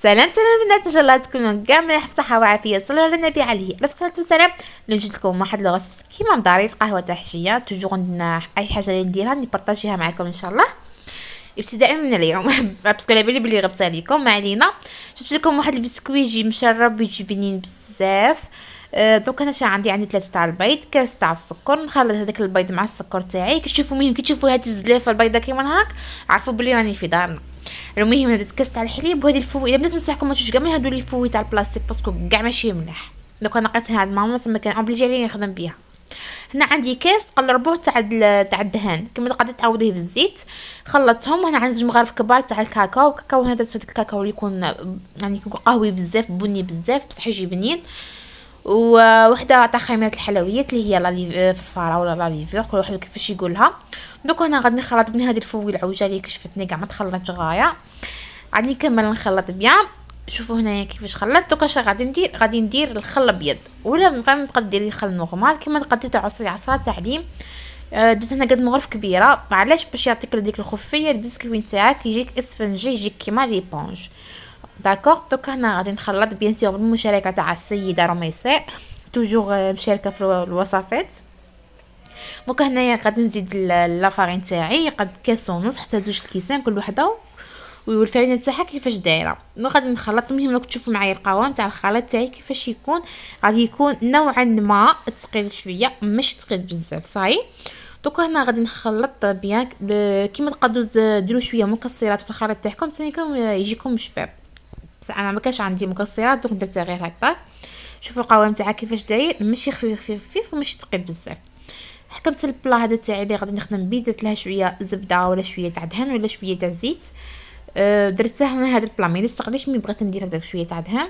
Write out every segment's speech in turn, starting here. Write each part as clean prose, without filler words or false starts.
سلام البنات، ان شاء الله تكونوا كاع مليح بصحه وعافيه. صلوا على النبي عليه الصلاه والسلام. نوجد لكم واحد الغرس كيما مداري القهوه تاع الحشيه. توجور عندنا اي حاجه اللي نديرها نبارطاجيها معكم ان شاء الله ابتداء من اليوم. باسكو على بالي بلي غبت عليكم، ما علينا. جبت لكم واحد البسكويت يجي مشرب ويجي بنين بزاف. دوك انا عندي 3 تاع البيض، كاس تاع السكر. نخلط هذاك البيض مع السكر تاعي. كتشوفوا مهم كتشوفوا هاد الزلافه البيضه كيما هاك، عرفوا بلي راني في دارنا. المهم هذا كاس تاع الحليب وهذه الفوي. الا بنات نصحكم ما تجوش كاع من هادو لي فوي تاع البلاستيك باسكو كاع ماشي مليح. دوك انا لقيتها عند ماما ما كان اوبليجي عليا نخدم بها. هنا عندي كاس قلربوه تاع الدهان كما تقدري تعوضيه بالزيت. خلطتهم. هنا عندي مغارف كبار تاع الكاكاو. هذا الكاكاو اللي يكون يعني يكون قهوي بزاف بني بزاف بصح يجي بنين. ووحده تاع خميره الحلويات اللي هي لا فلفاره ولا لا ليفور كل واحد كيفاش يقولها. دوك انا غادي نخلط بين هذه الفوي العوجه اللي كشفتني كاع ما تخلطش غايه. غادي نكمل نخلط بيان. شوفوا هنايا كيفاش خلطت. دوك اش غادي ندير الخل الابيض ولا بغا تقدري ديري خل نورمال كيما تقدري تعصري عصره تاع ليم. درت هنا قد مغرف كبيره. علاش؟ باش يعطيك ديك الخفيه البسكويت تاعك يجيك اسفنجي يجيك كيما ليبونج. داكوغ. دوك هنا غادي نخلط بيان سور بالمشاركه تاع السيده رميساء، توجور مشاركه في الوصفات. دوك هنايا غادي نزيد لافارين تاعي قد كاس ونص حتى 2 كيسان كل وحده، والفرينه تاعها كيفاش دايره. غادي نخلط. المهم راك تشوفوا معايا القوام تاع الخليط تاعي كيفاش يكون. غادي يكون نوعا ما ثقيل شويه مش ثقيل بزاف صاي. دوك هنا غادي نخلط بيان كيما تقدروا ديروا شويه مكسرات في الخليط تاعكم تانيكم يجيكم شباب. بس انا ما كانش عندي مكسرات دوك درتها غير هكا. شوفوا القوام تاعها كيفاش داير ماشي خفيف وماشي ثقيل بزاف. حكمت البلا هذا تاعي اللي غادي نخدم بيه. درت لها شويه زبده ولا شويه تاع دهن ولا شويه تاع زيت. درتها هنا هذا البلا ما يستقليش مي بغيت ندير هكاك شويه تاع دهن.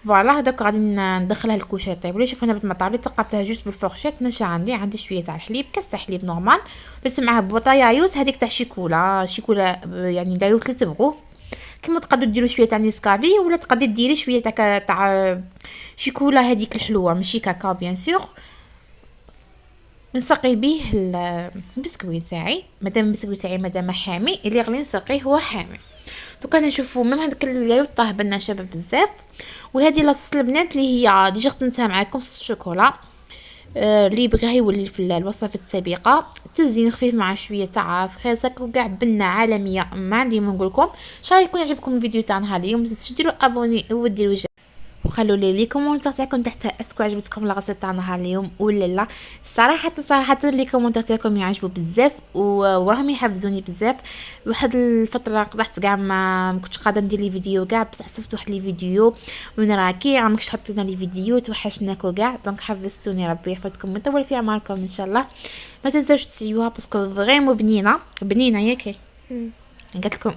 فوالا هذاك غادي ندخلها الكوشه يطيب لي. شوفوا انا بالمطابلي تقبتها جوست بالفورشيت. نشا عندي شويه تاع الحليب، كاس تاع حليب نورمال. درت معاه بوطه يايوز هذيك تاع شيكولا يعني لايوز اللي تبغوه. كما تقدروا ديروا شويه تاع نيسكافي ولا تقدري ديري شويه تاع شيكولا هذيك الحلوه ماشي كاكاو بيان سور. نسقي به البسكويت تاعي. مادام البسكويت تاعي مادام حامي اللي غادي نسقيه هو حامي. دوكا نشوفوا ميم هذاك اليايو طاه بنا شباب بزاف. وهذه لاصوص البنات اللي هي ديجا خدمتها معكم صوص الشوكولا. اللي بغاها يولي في الوصفات السابقه. تزيين خفيف مع شويه تاع فريزك وكاع بنه عالميه. ما عندي ما نقول لكم. ان شاء الله يكون يعجبكم الفيديو تاعنا هذا اليوم. ديروا ابوني وديروا وخلوا لي كومونتير تاعكم تحت اسكو عجبتكم الغسيل تاع نهار اليوم ولا لا. صراحه لي كومونتير تاعكم يعجبوا بزاف وراهم يحفزوني بزاف. واحد الفتره قطعت كاع ما كنتش قادره ندير لي فيديو كاع بصح صيفط واحد لي فيديو وين راكي عمرك حطينا لي فيديو توحشناكو كاع. دونك حفزتوني ربي يحفظكم ويطول في اعماركم ان شاء الله. ما تنساوش تسيوها باسكو فريمون بنينه ياك قلت لكم